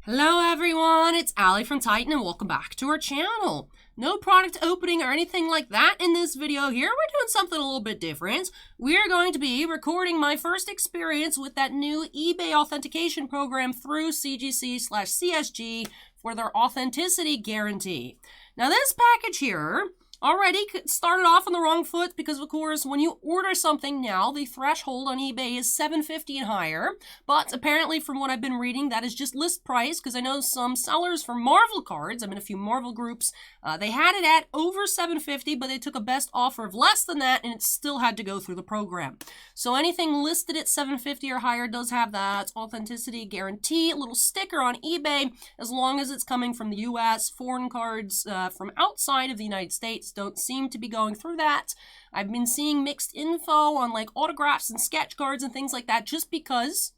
Hello everyone, it's Allie from Titan and welcome back to our channel. No product opening or anything like that in this video here. We're doing something a little bit different. We're going to be recording my first experience with that new eBay authentication program through CGC/CSG for their authenticity guarantee. Now this package here already started off on the wrong foot because, of course, when you order something now, the threshold on eBay is $7.50 and higher. But apparently, from what I've been reading, that is just list price because I know some sellers for Marvel cards, I'm in a few Marvel groups, they had it at over $7.50, but they took a best offer of less than that, and it still had to go through the program. So anything listed at $7.50 or higher does have that authenticity guarantee, a little sticker on eBay, as long as it's coming from the U.S. Foreign cards from outside of the United States don't seem to be going through that. I've been seeing mixed info on like autographs and sketch cards and things like that just because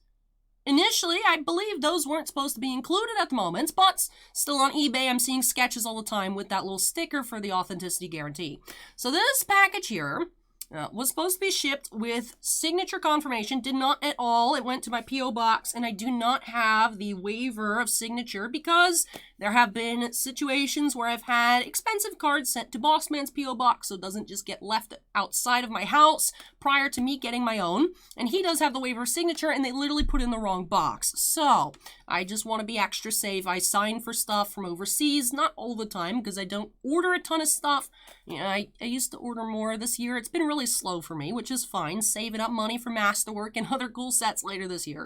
initially I believe those weren't supposed to be included at the moment, but still on eBay I'm seeing sketches all the time with that little sticker for the authenticity guarantee. So this package here was supposed to be shipped with signature confirmation, did not at all. It went to my P.O. box, and I do not have the waiver of signature because there have been situations where I've had expensive cards sent to Boss Man's P.O. box, so it doesn't just get left outside of my house prior to me getting my own. And he does have the waiver of signature, and they literally put in the wrong box. So I just want to be extra safe. I sign for stuff from overseas, not all the time because I don't order a ton of stuff. You know, I used to order more this year. It's been really slow for me, which is fine. Saving up money for Masterwork and other cool sets later this year.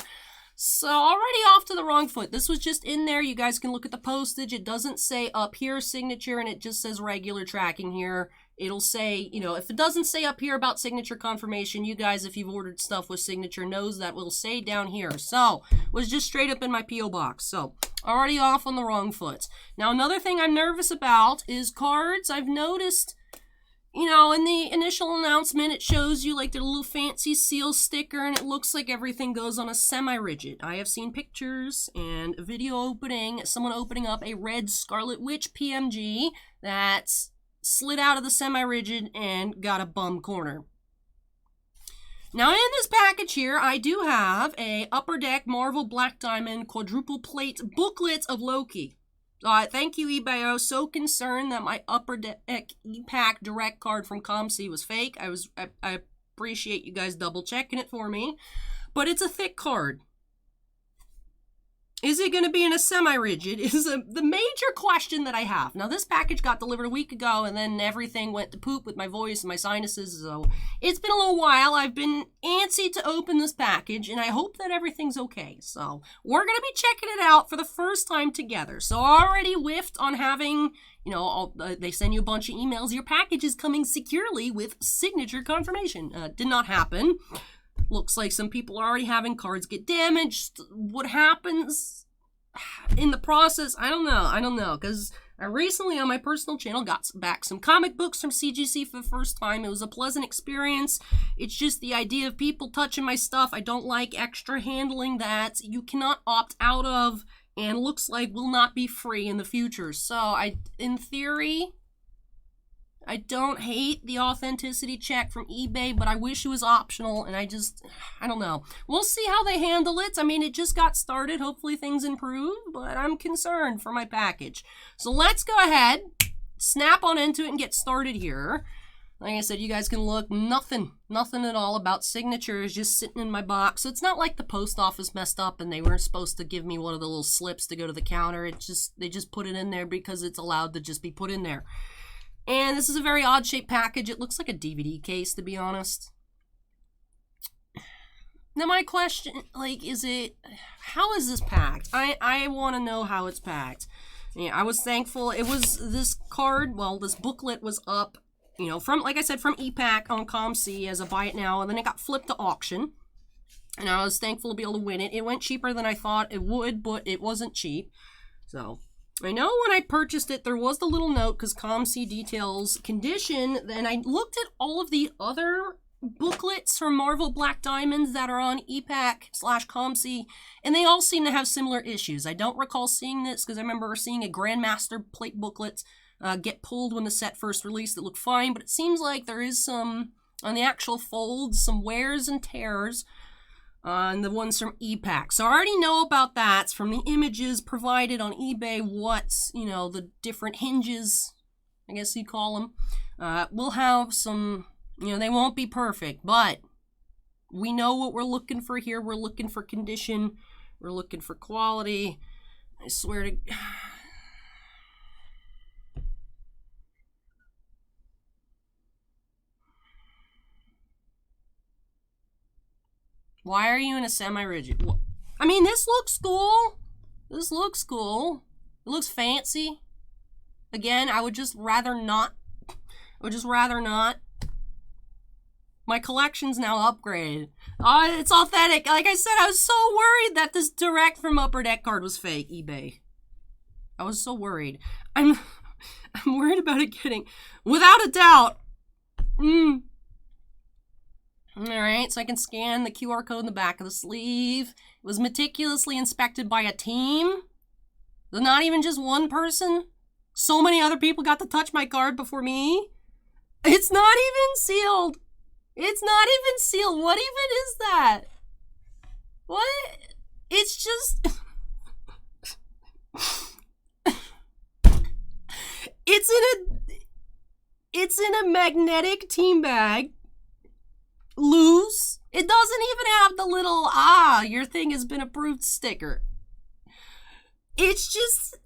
So already off to the wrong foot. This was just in there. You guys can look at the postage. It doesn't say up here signature, and it just says regular tracking here. It'll say, you know, if it doesn't say up here about signature confirmation, you guys, if you've ordered stuff with signature, knows that will say down here. So it was just straight up in my P.O. box. So already off on the wrong foot. Now another thing I'm nervous about is cards. I've noticed, you know, in the initial announcement, it shows you like the little fancy seal sticker, and it looks like everything goes on a semi-rigid. I have seen pictures and a video opening, someone opening up a red Scarlet Witch PMG that's slid out of the semi-rigid and got a bum corner. Now in this package here, I do have a Upper Deck Marvel Black Diamond quadruple plate booklet of Loki. Thank you, eBay. So concerned that my Upper Deck e-Pack direct card from ComC was fake. I appreciate you guys double checking it for me, but it's a thick card. Is it going to be in a semi-rigid? Is the major question that I have. Now, this package got delivered a week ago, and then everything went to poop with my voice and my sinuses, so it's been a little while. I've been antsy to open this package, and I hope that everything's okay. So, we're going to be checking it out for the first time together. So, I already whiffed on having, you know, they send you a bunch of emails. Your package is coming securely with signature confirmation. Did not happen. Looks like some people are already having cards get damaged. What happens in the process? I don't know, because I recently on my personal channel got back some comic books from CGC for the first time. It was a pleasant experience. It's just the idea of people touching my stuff. I don't like extra handling that you cannot opt out of, and looks like will not be free in the future. So in theory, I don't hate the authenticity check from eBay, but I wish it was optional, and I don't know. We'll see how they handle it. I mean, it just got started. Hopefully things improve, but I'm concerned for my package. So let's go ahead, snap on into it, and get started here. Like I said, you guys can look. Nothing at all about signatures, just sitting in my box. So it's not like the post office messed up and they weren't supposed to give me one of the little slips to go to the counter. They just put it in there because it's allowed to just be put in there. And this is a very odd-shaped package. It looks like a DVD case, to be honest. Now, my question, like, how is this packed? I want to know how it's packed. Yeah, I was thankful. It was this card, well, this booklet was up, you know, from, like I said, from ePack on ComC as a buy it now, and then it got flipped to auction. And I was thankful to be able to win it. It went cheaper than I thought it would, but it wasn't cheap. So I know when I purchased it, there was the little note because ComC details condition, and I looked at all of the other booklets from Marvel Black Diamonds that are on ePack/ComC, and they all seem to have similar issues. I don't recall seeing this because I remember seeing a Grandmaster plate booklet get pulled when the set first released that looked fine, but it seems like there is some, on the actual folds, some wears and tears. And the ones from ePack. So I already know about that. It's from the images provided on eBay. What's, you know, the different hinges, I guess you'd call them. We'll have some, you know, they won't be perfect, but we know what we're looking for here. We're looking for condition. We're looking for quality. I swear to... Why are you in a semi-rigid? I mean, this looks cool. This looks cool. It looks fancy. Again, I would just rather not. My collection's now upgraded. Oh, it's authentic. Like I said, I was so worried that this direct from Upper Deck card was fake, eBay. I was so worried. I'm worried about it getting, without a doubt. Alright, so I can scan the QR code in the back of the sleeve. It was meticulously inspected by a team. Not even just one person. So many other people got to touch my card before me. It's not even sealed. It's not even sealed. What even is that? What? It's just... It's in a magnetic team bag. Loose. It doesn't even have the little, your thing has been approved sticker. It's just...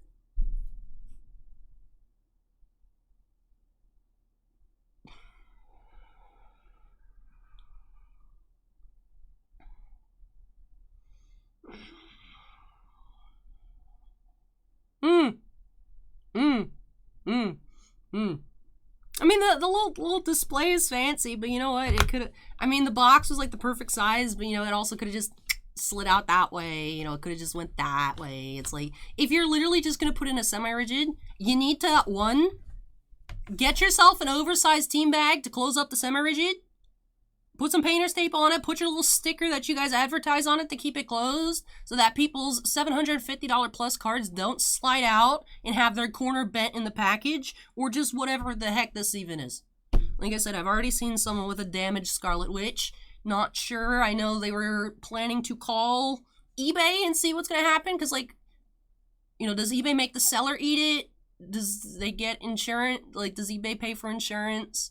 I mean, the little display is fancy, but you know what? It could. I mean, the box was like the perfect size, but you know, it also could have just slid out that way. You know, it could have just went that way. It's like, if you're literally just gonna put in a semi-rigid, you need to, one, get yourself an oversized team bag to close up the semi-rigid. Put some painter's tape on it. Put your little sticker that you guys advertise on it to keep it closed, so that people's $750 plus cards don't slide out and have their corner bent in the package, or just whatever the heck this even is. Like I said, I've already seen someone with a damaged Scarlet Witch. Not sure. I know they were planning to call eBay and see what's going to happen, because, like, you know, does eBay make the seller eat it? Does they get insurance? Like, does eBay pay for insurance?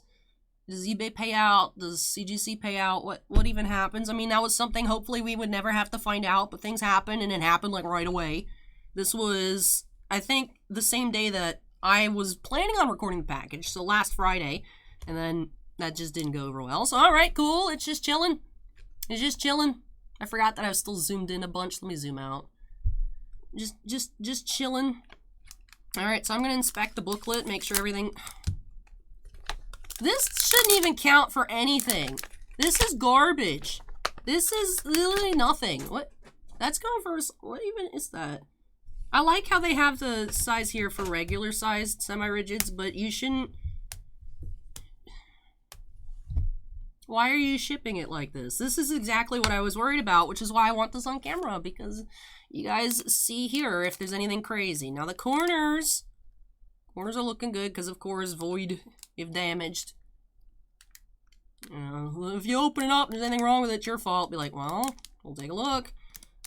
Does eBay pay out? Does CGC pay out? What even happens? I mean, that was something hopefully we would never have to find out, but things happen, and it happened like right away. This was, I think, the same day that I was planning on recording the package, so last Friday, and then that just didn't go over well. So, alright, cool, it's just chilling. It's just chilling. I forgot that I was still zoomed in a bunch. Let me zoom out. Just chilling. Alright, so I'm gonna inspect the booklet, make sure everything... This shouldn't even count for anything. This is garbage. This is literally nothing. What? That's going for... What even is that? I like how they have the size here for regular sized semi-rigids, but you shouldn't... Why are you shipping it like this? This is exactly what I was worried about, which is why I want this on camera, because you guys see here if there's anything crazy. Now the corners are looking good, because of course void if damaged. If you open it up and there's anything wrong with it, it's your fault. Be like, well, we'll take a look.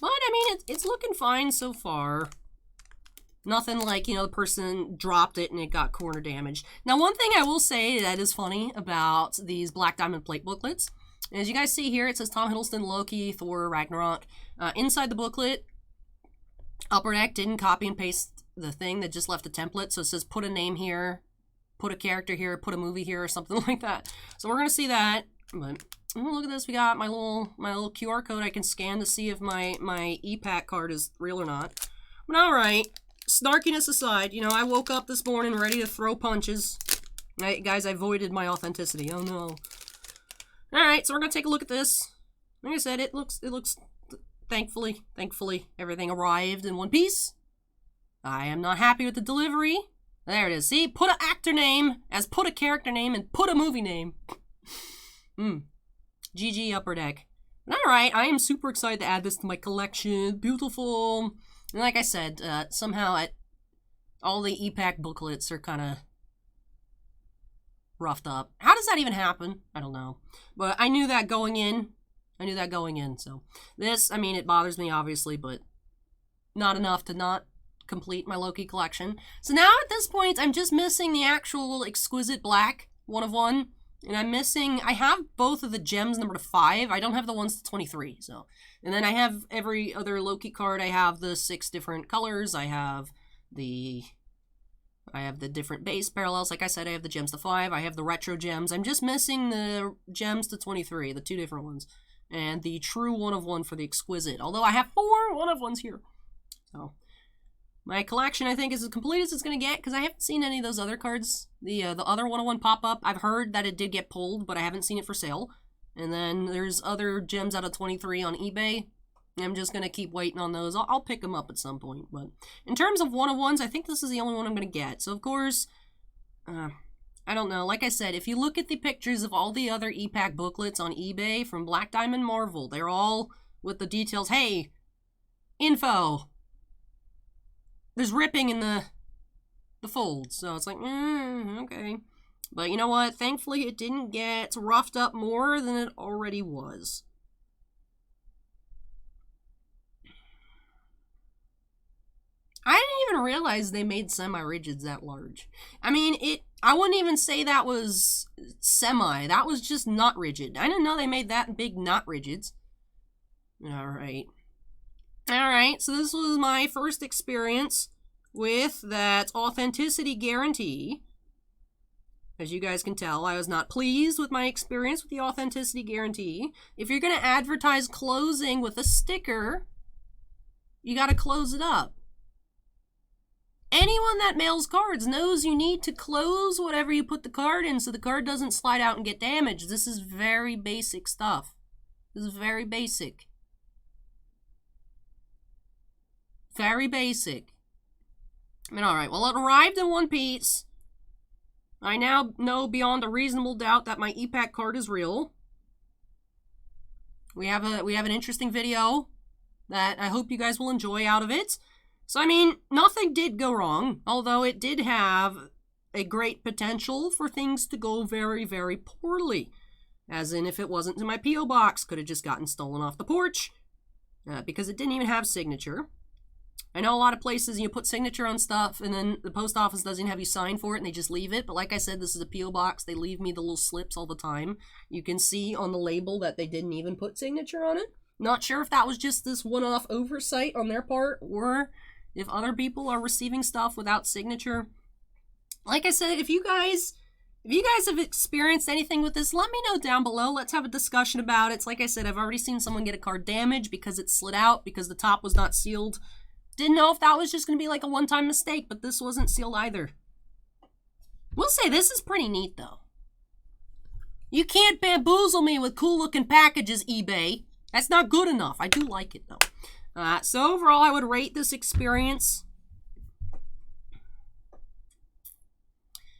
But I mean, it's looking fine so far. Nothing like, you know, the person dropped it and it got corner damaged. Now, one thing I will say that is funny about these Black Diamond plate booklets, as you guys see here, it says Tom Hiddleston, Loki, Thor, Ragnarok. Inside the booklet, Upper Deck didn't copy and paste the thing, that just left a template. So it says put a name here, put a character here, put a movie here, or something like that. So we're gonna see that. But look at this, we got my little QR code I can scan to see if my ePack card is real or not. But alright, snarkiness aside, you know, I woke up this morning ready to throw punches. Guys, I voided my authenticity. Oh no. Alright, so we're gonna take a look at this. Like I said, it looks thankfully, everything arrived in one piece. I am not happy with the delivery. There it is. See? Put an actor name as put a character name and put a movie name. GG Upper Deck. Alright, I am super excited to add this to my collection. Beautiful. And like I said, somehow all the ePack booklets are kind of roughed up. How does that even happen? I don't know. But I knew that going in. I knew that going in, so. This, I mean, it bothers me, obviously, but not enough to not complete my Loki collection. So now at this point, I'm just missing the actual Exquisite Black 1 of 1. And I'm missing, I have both of the gems number to 5. I don't have the ones to 23, so. And then I have every other Loki card. I have the 6 different colors. I have the different base parallels. Like I said, I have the gems to 5. I have the retro gems. I'm just missing the gems to 23, the 2 different ones. And the true 1 of 1 for the Exquisite. Although I have 4 1 of 1s here. So, my collection, I think, is as complete as it's going to get, because I haven't seen any of those other cards. The other 1 of 1 pop up. I've heard that it did get pulled, but I haven't seen it for sale. And then there's other gems out of 23 on eBay. I'm just going to keep waiting on those. I'll pick them up at some point. But in terms of 1 of 1s, I think this is the only one I'm going to get. So, of course, I don't know. Like I said, if you look at the pictures of all the other e-pack booklets on eBay from Black Diamond Marvel, they're all with the details. Hey, info. There's ripping in the folds. So it's like, okay. But you know what? Thankfully, it didn't get roughed up more than it already was. I didn't even realize they made semi-rigids that large. I mean, I wouldn't even say that was semi. That was just not rigid. I didn't know they made that big not rigids. Alright. Alright, so this was my first experience with that authenticity guarantee. As you guys can tell, I was not pleased with my experience with the authenticity guarantee. If you're going to advertise closing with a sticker, you got to close it up. Anyone that mails cards knows you need to close whatever you put the card in so the card doesn't slide out and get damaged. This is very basic stuff. This is very basic. Very basic. I mean, alright, well, it arrived in one piece. I now know beyond a reasonable doubt that my e-pack card is real. We have an interesting video that I hope you guys will enjoy out of it. So, I mean, nothing did go wrong, although it did have a great potential for things to go very, very poorly. As in, if it wasn't in my P.O. box, could have just gotten stolen off the porch, because it didn't even have signature. I know a lot of places you put signature on stuff, and then the post office doesn't have you sign for it, and they just leave it. But like I said, this is a P.O. box. They leave me the little slips all the time. You can see on the label that they didn't even put signature on it. Not sure if that was just this one-off oversight on their part, or if other people are receiving stuff without signature. Like I said, if you guys have experienced anything with this, let me know down below. Let's have a discussion about it. It's like I said, I've already seen someone get a card damaged because it slid out because the top was not sealed. Didn't know if that was just going to be like a one-time mistake, but this wasn't sealed either. We'll say this is pretty neat, though. You can't bamboozle me with cool-looking packages, eBay. That's not good enough. I do like it, though. So overall, I would rate this experience.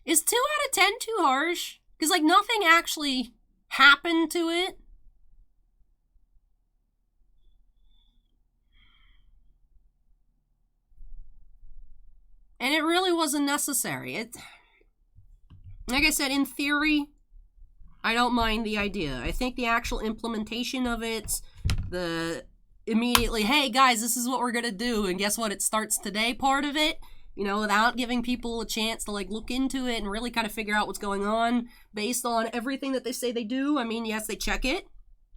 Is 2 out of 10 too harsh? Because, like, nothing actually happened to it. And it really wasn't necessary. Like I said, in theory, I don't mind the idea. I think the actual implementation of it, immediately, hey guys, this is what we're gonna do, and guess what, it starts today part of it, you know, without giving people a chance to like look into it and really kind of figure out what's going on based on everything that they say they do. I mean, yes, they check it,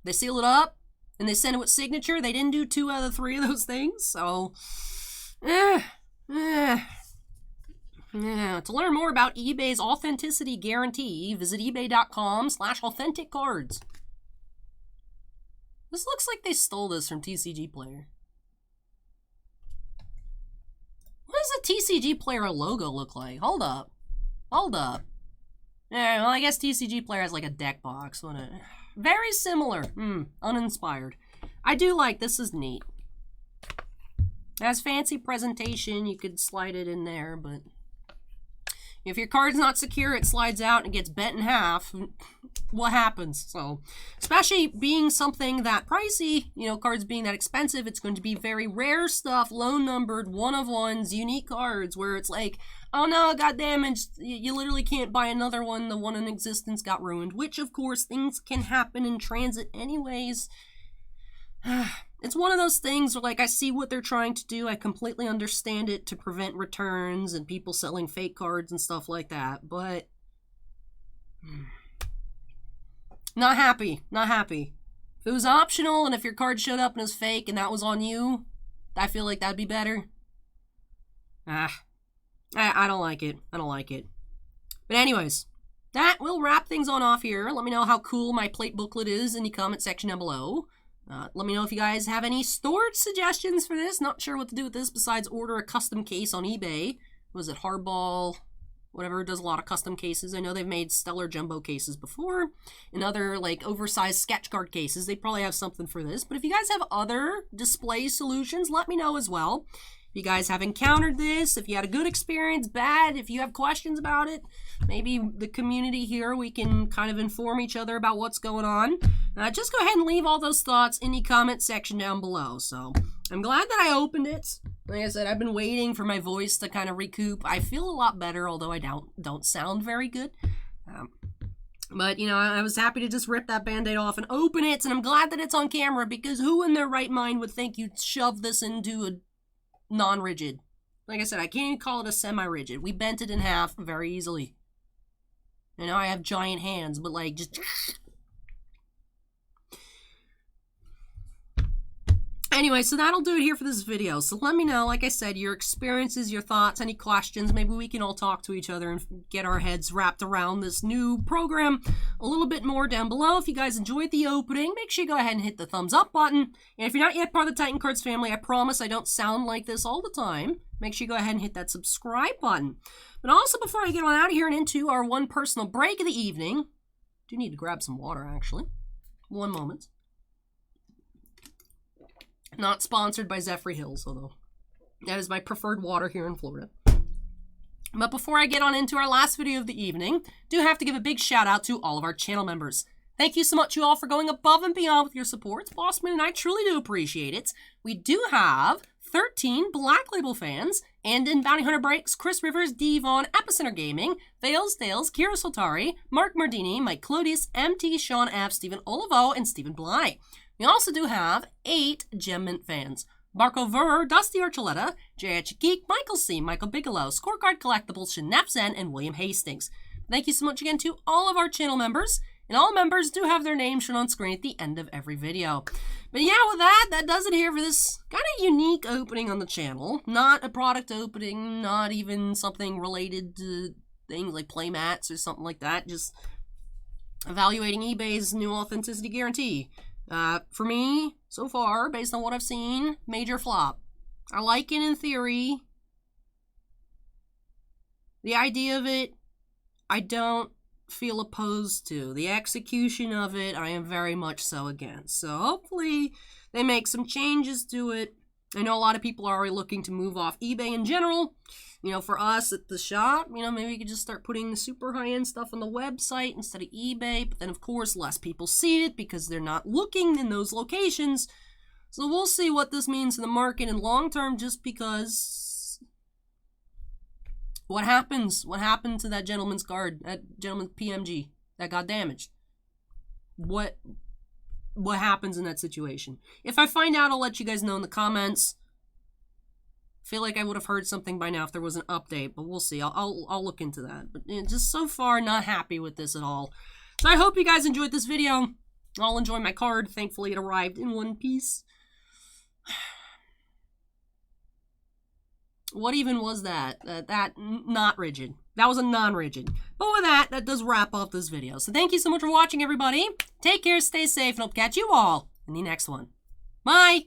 they seal it up, and they send it with signature. They didn't do 2 out of 3 of those things, so to learn more about eBay's authenticity guarantee, visit ebay.com/authenticcards. This looks like they stole this from TCG Player. What does a TCG Player logo look like? Hold up. Hold up. Yeah, well, I guess TCG Player has like a deck box. Very similar. Uninspired. I do like this. Is neat. It has fancy presentation. You could slide it in there, but if your card's not secure, it slides out and gets bent in half. What happens? So, especially being something that pricey, you know, cards being that expensive, it's going to be very rare stuff, low numbered, 1 of 1s, unique cards, where it's like, oh no, it got damaged. You literally can't buy another one. The one in existence got ruined, which of course things can happen in transit anyways. It's one of those things where, like, I see what they're trying to do. I completely understand it to prevent returns and people selling fake cards and stuff like that, but not happy. Not happy. If it was optional and if your card showed up and it was fake and that was on you, I feel like that'd be better. I don't like it. I don't like it. But anyways, that will wrap things on off here. Let me know how cool my plate booklet is in the comment section down below. Let me know if you guys have any storage suggestions for this. Not sure what to do with this besides order a custom case on eBay. Was it Hardball? Whatever, does a lot of custom cases. I know they've made stellar jumbo cases before. And other, like, oversized sketch card cases. They probably have something for this. But if you guys have other display solutions, let me know as well. If you guys have encountered this, if you had a good experience, bad, if you have questions about it, maybe the community here, we can kind of inform each other about what's going on. Just go ahead and leave all those thoughts in the comment section down below. So, I'm glad that I opened it. Like I said, I've been waiting for my voice to kind of recoup. I feel a lot better, although I don't sound very good. But, you know, I was happy to just rip that Band-Aid off and open it, and I'm glad that it's on camera, because who in their right mind would think you'd shove this into a non-rigid? Like I said, I can't even call it a semi-rigid. We bent it in half very easily. I know I have giant hands, but like, just... Anyway, so that'll do it here for this video. So let me know, like I said, your experiences, your thoughts, any questions. Maybe we can all talk to each other and get our heads wrapped around this new program a little bit more down below. If you guys enjoyed the opening, make sure you go ahead and hit the thumbs up button. And if you're not yet part of the Titan Cards family, I promise I don't sound like this all the time. Make sure you go ahead and hit that subscribe button. But also, before I get on out of here and into our one personal break of the evening, I do need to grab some water, actually. One moment. Not sponsored by Zephyr Hills, although that is my preferred water here in Florida. But before I get on into our last video of the evening, do have to give a big shout out to all of our channel members. Thank you so much, you all, for going above and beyond with your support. Bossman and I truly do appreciate it. We do have 13 Black Label fans, and in Bounty Hunter Breaks, Chris Rivers, Devon, Epicenter Gaming, Vales Dales, Kira Soltari, Mark Mardini, Mike Clodius, MT, Sean F, Stephen Olivo, and Stephen Bly. We also do have 8 Gem Mint fans. Marco Ver, Dusty Archuleta, J.H. Geek, Michael C., Michael Bigelow, Scorecard Collectibles, Shanef Zen, and William Hastings. Thank you so much again to all of our channel members, and all members do have their names shown on screen at the end of every video. But yeah, with that does it here for this kind of unique opening on the channel. Not a product opening, not even something related to things like playmats or something like that, just evaluating eBay's new authenticity guarantee. For me, so far, based on what I've seen, major flop. I like it in theory. The idea of it, I don't feel opposed to. The execution of it, I am very much so against. So hopefully they make some changes to it. I know a lot of people are already looking to move off eBay in general. You know, for us at the shop, you know, maybe we could just start putting the super high-end stuff on the website instead of eBay. But then, of course, less people see it because they're not looking in those locations. So we'll see what this means to the market in long term, just because... What happens? What happened to that gentleman's card, that gentleman's PMG that got damaged? What happens in that situation? If I find out, I'll let you guys know in the comments. Feel like I would have heard something by now if there was an update, but we'll see. I'll look into that. But just so far, not happy with this at all. So I hope you guys enjoyed this video. I'll enjoy my card. Thankfully, it arrived in one piece. What even was that? That not rigid. That was a non-rigid. But with that does wrap up this video. So thank you so much for watching, everybody. Take care, stay safe, and I'll catch you all in the next one. Bye!